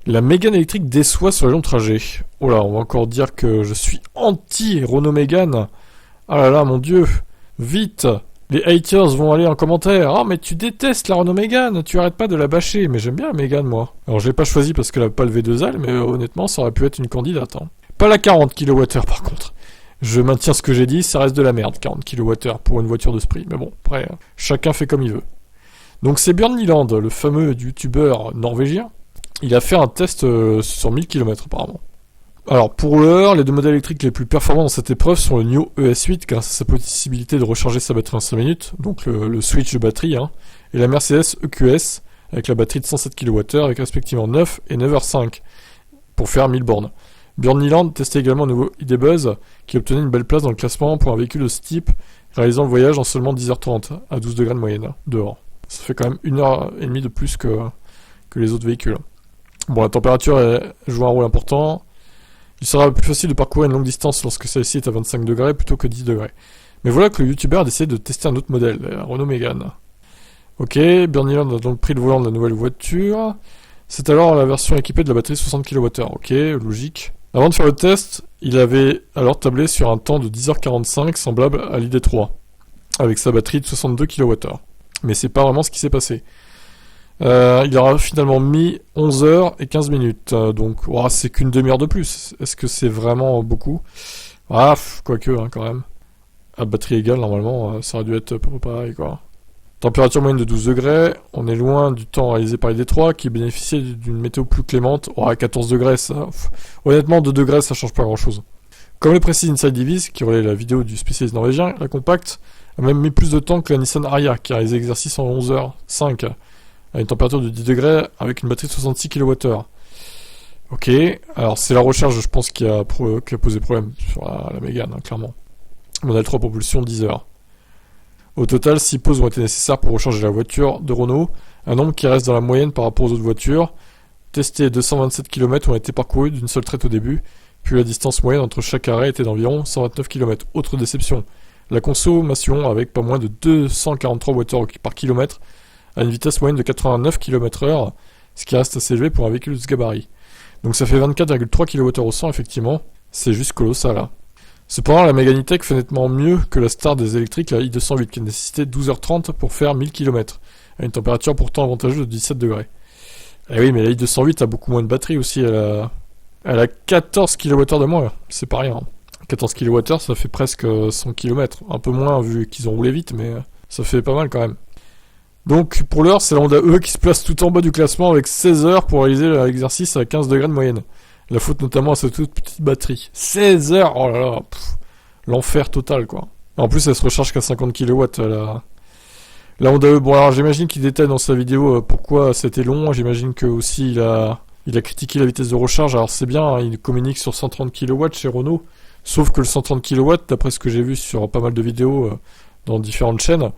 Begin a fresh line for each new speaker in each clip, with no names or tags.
La Mégane électrique déçoit sur les longs trajets. Oh là, on va encore dire que je suis anti Renault Mégane. Ah là là, mon dieu. Vite. Les haters vont aller en commentaire. Ah, mais tu détestes la Renault Mégane. Tu arrêtes pas de la bâcher. Mais j'aime bien la Mégane, moi. Alors, je l'ai pas choisie parce qu'elle a pas le V2 ailes, mais honnêtement, ça aurait pu être une candidate. Hein. Pas la 40 kWh, par contre. Je maintiens ce que j'ai dit, ça reste de la merde, 40 kWh pour une voiture de ce prix. Mais bon, après, chacun fait comme il veut. Donc, c'est Björn Nyland, le fameux youtubeur norvégien. Il a fait un test sur 1000 km apparemment. Alors pour l'heure, les deux modèles électriques les plus performants dans cette épreuve sont le NIO ES8 grâce à sa possibilité de recharger sa batterie en 5 minutes, donc le switch de batterie, hein, et la Mercedes EQS avec la batterie de 107 kWh avec respectivement 9 et 9h05 pour faire 1000 bornes. Björn Nyland testait également un nouveau ID Buzz qui obtenait une belle place dans le classement pour un véhicule de ce type, réalisant le voyage en seulement 10h30 à 12 degrés de moyenne dehors. Ça fait quand même 1h30 de plus que les autres véhicules. Bon, la température joue un rôle important. Il sera plus facile de parcourir une longue distance lorsque celle-ci est à 25 degrés plutôt que 10 degrés. Mais voilà que le youtubeur a décidé de tester un autre modèle, la Renault Mégane. Ok, Björn Nyland a donc pris le volant de la nouvelle voiture. C'est alors la version équipée de la batterie 60 kWh. Ok, logique. Avant de faire le test, il avait alors tablé sur un temps de 10h45 semblable à l'ID3, avec sa batterie de 62 kWh. Mais c'est pas vraiment ce qui s'est passé. Il aura finalement mis 11h et 15 minutes, donc c'est qu'une demi-heure de plus. Est-ce que c'est vraiment beaucoup? Quoique, hein, quand même. À batterie égale, normalement, ça aurait dû être à peu près pareil, quoi. Température moyenne de 12 degrés, on est loin du temps réalisé par les Détroits, qui bénéficiait d'une météo plus clémente. À 14 degrés, ça... Honnêtement, 2 degrés, ça change pas grand-chose. Comme le précise Inside Divis, qui relaie la vidéo du spécialiste norvégien, la compacte a même mis plus de temps que la Nissan Ariya, qui a réalisé l'exercice en 11h05. À une température de 10 degrés avec une batterie de 66 kWh. Ok, alors c'est la recharge, je pense, qui a posé problème sur la Mégane, hein, clairement. Modèle 3 propulsion 10 heures. Au total, 6 pauses ont été nécessaires pour recharger la voiture de Renault, un nombre qui reste dans la moyenne par rapport aux autres voitures. Testé 227 km ont été parcourus d'une seule traite au début, puis la distance moyenne entre chaque arrêt était d'environ 129 km. Autre déception, la consommation avec pas moins de 243 Wh par kilomètre, à une vitesse moyenne de 89 km/h, ce qui reste assez élevé pour un véhicule de ce gabarit. Donc ça fait 24,3 kWh au 100, effectivement, c'est juste colossal. Hein. Cependant, la Mégane E-Tech fait nettement mieux que la star des électriques, la i208, qui a nécessité 12h30 pour faire 1000 km, à une température pourtant avantageuse de 17 degrés. Eh oui, mais la i208 a beaucoup moins de batterie aussi, elle a 14 kWh de moins, c'est pas rien. 14 kWh, ça fait presque 100 km, un peu moins vu qu'ils ont roulé vite, mais ça fait pas mal quand même. Donc pour l'heure, c'est la Honda E qui se place tout en bas du classement avec 16 heures pour réaliser l'exercice à 15 degrés de moyenne. La faute notamment à cette toute petite batterie. 16 heures, oh là là, l'enfer total quoi. En plus, elle se recharge qu'à 50 kW la Honda E. Bon alors j'imagine qu'il détaille dans sa vidéo pourquoi c'était long. J'imagine que aussi il a critiqué la vitesse de recharge. Alors c'est bien, hein, il communique sur 130 kW chez Renault. Sauf que le 130 kW, d'après ce que j'ai vu sur pas mal de vidéos dans différentes chaînes,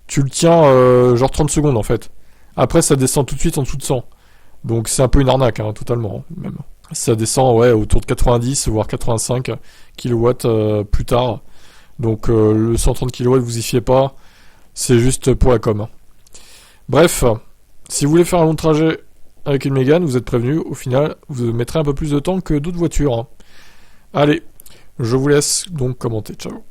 tu le tiens genre 30 secondes en fait. Après ça descend tout de suite en dessous de 100. Donc c'est un peu une arnaque, hein, totalement, même. Ça descend autour de 90, voire 85 kW plus tard. Donc le 130 kW, vous y fiez pas. C'est juste pour la com. Bref, si vous voulez faire un long trajet avec une Mégane, vous êtes prévenu. Au final, vous mettrez un peu plus de temps que d'autres voitures. Hein. Allez, je vous laisse donc commenter. Ciao.